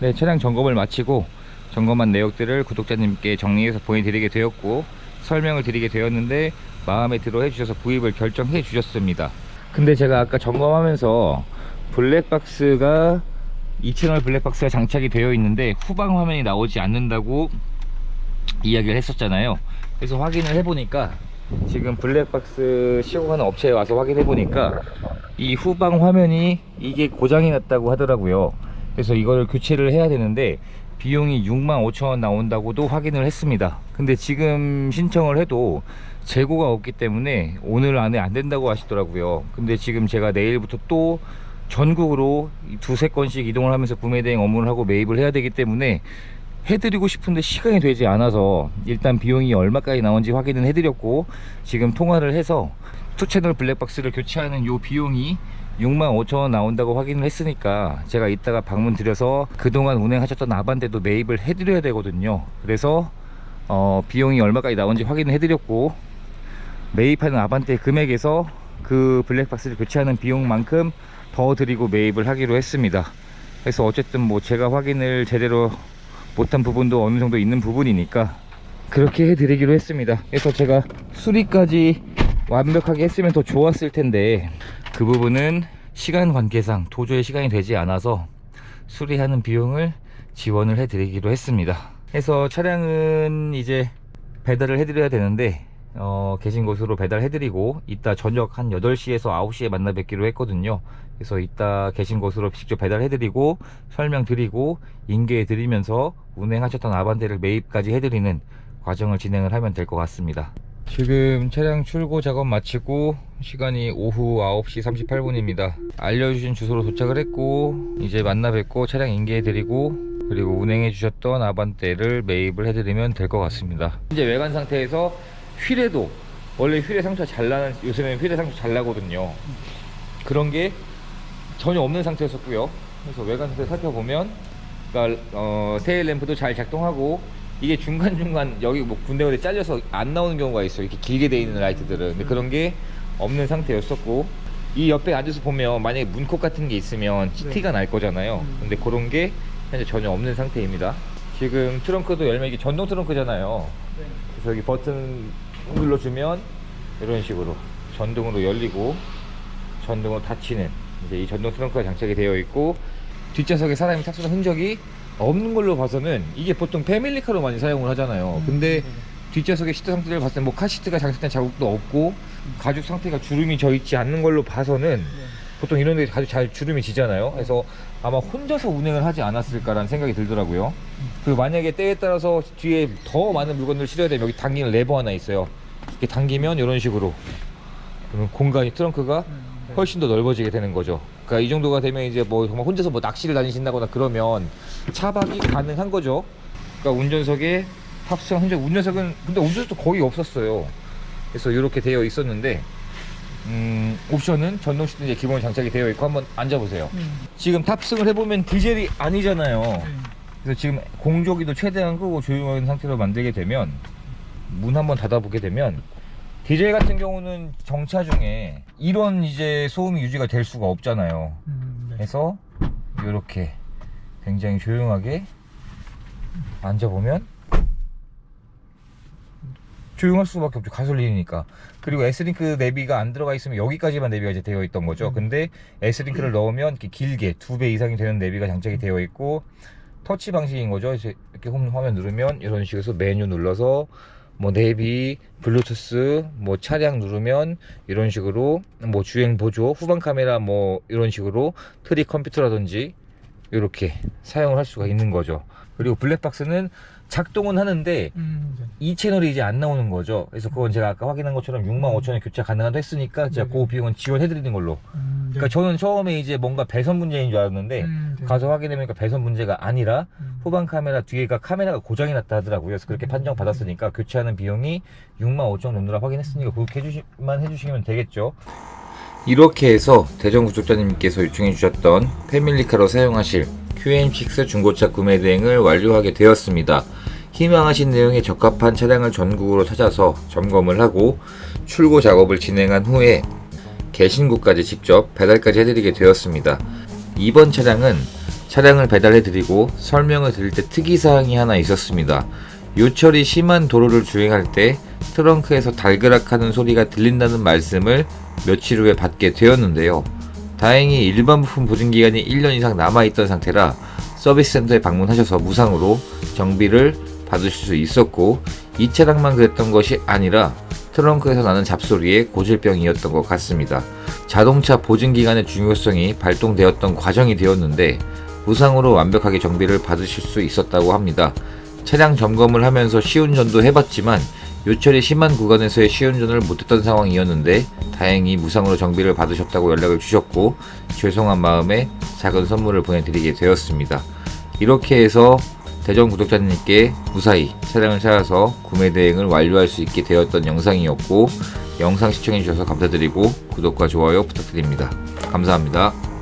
네, 차량 점검을 마치고 점검한 내역들을 구독자님께 정리해서 보내드리게 되었고 설명을 드리게 되었는데 마음에 들어 해주셔서 구입을 결정해 주셨습니다. 근데 제가 아까 점검하면서 블랙박스가 2채널 블랙박스가 장착이 되어 있는데 후방 화면이 나오지 않는다고 이야기를 했었잖아요. 그래서 확인을 해보니까 지금 블랙박스 시공하는 업체에 와서 확인해 보니까 이 후방 화면이 이게 고장이 났다고 하더라고요. 그래서 이거를 교체를 해야 되는데 비용이 65,000원 나온다고도 확인을 했습니다. 근데 지금 신청을 해도 재고가 없기 때문에 오늘 안에 안 된다고 하시더라고요. 근데 지금 제가 내일부터 또 전국으로 두세 건씩 이동을 하면서 구매 대행 업무를 하고 매입을 해야 되기 때문에 해드리고 싶은데 시간이 되지 않아서 일단 비용이 얼마까지 나온지 확인은 해드렸고 지금 통화를 해서 2채널 블랙박스를 교체하는 요 비용이 65,000원 나온다고 확인을 했으니까 제가 이따가 방문 드려서 그동안 운행하셨던 아반떼도 매입을 해드려야 되거든요. 그래서 비용이 얼마까지 나온지 확인을 해드렸고 매입하는 아반떼 금액에서 그 블랙박스를 교체하는 비용만큼 더 드리고 매입을 하기로 했습니다. 그래서 어쨌든 뭐 제가 확인을 제대로 못한 부분도 어느 정도 있는 부분이니까 그렇게 해드리기로 했습니다. 그래서 제가 수리까지 완벽하게 했으면 더 좋았을 텐데 그 부분은 시간 관계상 도저히 시간이 되지 않아서 수리하는 비용을 지원을 해드리기로 했습니다. 그래서 차량은 이제 배달을 해드려야 되는데 계신 곳으로 배달해드리고 이따 저녁 한 8시에서 9시에 만나 뵙기로 했거든요. 그래서 이따 계신 곳으로 직접 배달해드리고 설명드리고 인계해드리면서 운행하셨던 아반떼를 매입까지 해드리는 과정을 진행을 하면 될 것 같습니다. 지금 차량 출고 작업 마치고 시간이 오후 9시 38분입니다 알려주신 주소로 도착을 했고 이제 만나 뵙고 차량 인계해드리고 그리고 운행해 주셨던 아반떼를 매입을 해드리면 될 것 같습니다. 이제 외관 상태에서 휠에도 원래 휠에 상처가 잘 나는, 요새는 휠에 상처 잘 나거든요. 그런 게 전혀 없는 상태였었고요. 그래서 외관 상태 살펴보면 그러니까 테일 램프도 잘 작동하고 이게 중간중간 여기 뭐 군데군데 잘려서 안 나오는 경우가 있어요. 이렇게 길게 돼 있는 라이트들은. 근데 그런 게 없는 상태였었고 이 옆에 앉아서 보면 만약에 문콕 같은 게 있으면 티가 날 거잖아요. 근데 그런 게 현재 전혀 없는 상태입니다. 지금 트렁크도 열면 이게 전동 트렁크잖아요. 그래서 여기 버튼 눌러주면 이런 식으로 전동으로 열리고 전동으로 닫히는 이제 이 전동 트렁크가 장착이 되어 있고 뒷좌석에 사람이 탑승한 흔적이 없는 걸로 봐서는 이게 보통 패밀리카로 많이 사용을 하잖아요. 근데 뒷좌석의 시트 상태를 봤을 때 뭐 카시트가 장착된 자국도 없고 가죽 상태가 주름이 져 있지 않는 걸로 봐서는 보통 이런 데 아주 잘 주름이 지잖아요. 그래서 아마 혼자서 운행을 하지 않았을까라는 생각이 들더라고요. 그리고 만약에 때에 따라서 뒤에 더 많은 물건들을 실어야 되면 여기 당기는 레버 하나 있어요. 이렇게 당기면 이런 식으로 그러면 공간이 트렁크가 훨씬 더 넓어지게 되는 거죠. 그러니까 이 정도가 되면 이제 뭐 정말 혼자서 뭐 낚시를 다니신다거나 그러면 차박이 가능한 거죠. 그러니까 운전석에 탑승 흔적, 운전석은 근데 운전석도 거의 없었어요. 그래서 이렇게 되어 있었는데 옵션은 전동 시트 이제 기본 장착이 되어 있고 한번 앉아보세요. 지금 탑승을 해보면 디젤이 아니잖아요. 그래서 지금 공조기도 최대한 끄고 조용한 상태로 만들게 되면 문 한번 닫아보게 되면 디젤 같은 경우는 정차 중에 이런 이제 소음이 유지가 될 수가 없잖아요. 그래서 이렇게 굉장히 조용하게 앉아보면 조용할 수밖에 없죠. 가솔린이니까. 그리고 S링크 내비가 안 들어가 있으면 여기까지만 내비가 이제 되어 있던 거죠. 근데 S링크를 넣으면 이렇게 길게 2배 이상이 되는 내비가 장착이 되어 있고 터치 방식인 거죠. 이렇게 홈 화면 누르면 이런 식으로 해서 메뉴 눌러서 뭐 내비, 블루투스, 뭐 차량 누르면 이런 식으로 뭐 주행 보조, 후방 카메라 뭐 이런 식으로 트리 컴퓨터라든지 이렇게 사용을 할 수가 있는 거죠. 그리고 블랙박스는 작동은 하는데 이 채널이 이제 안 나오는 거죠. 그래서 그건 제가 아까 확인한 것처럼 65,000원 교체 가능하다 했으니까 제가 그 비용은 지원해 드리는 걸로. 그러니까 저는 처음에 이제 뭔가 배선 문제인 줄 알았는데 가서 확인해보니까 배선 문제가 아니라 후방 카메라 뒤에가 카메라가 고장이 났다 하더라고요. 그래서 그렇게 판정 받았으니까 교체하는 비용이 65,000원 정도라 확인했으니까 그렇게 해주시면 되겠죠. 이렇게 해서 대전 구독자님께서 요청해 주셨던 패밀리카로 사용하실 QM6 중고차 구매 대행을 완료하게 되었습니다. 희망하신 내용에 적합한 차량을 전국으로 찾아서 점검을 하고 출고 작업을 진행한 후에 계신 곳까지 직접 배달까지 해드리게 되었습니다. 이번 차량은 차량을 배달해드리고 설명을 드릴 때 특이사항이 하나 있었습니다. 요철이 심한 도로를 주행할 때 트렁크에서 달그락하는 소리가 들린다는 말씀을 며칠 후에 받게 되었는데요. 다행히 일반 부품 보증기간이 1년 이상 남아있던 상태라 서비스 센터에 방문하셔서 무상으로 정비를 받으실 수 있었고, 이 차량만 그랬던 것이 아니라 트렁크에서 나는 잡소리에 고질병이었던 것 같습니다. 자동차 보증기간의 중요성이 발동되었던 과정이 되었는데 무상으로 완벽하게 정비를 받으실 수 있었다고 합니다. 차량 점검을 하면서 시운전도 해봤지만 요철이 심한 구간에서의 시운전을 못했던 상황이었는데 다행히 무상으로 정비를 받으셨다고 연락을 주셨고, 죄송한 마음에 작은 선물을 보내드리게 되었습니다. 이렇게 해서 대전 구독자님께 무사히 차량을 찾아서 구매 대행을 완료할 수 있게 되었던 영상이었고, 영상 시청해주셔서 감사드리고 구독과 좋아요 부탁드립니다. 감사합니다.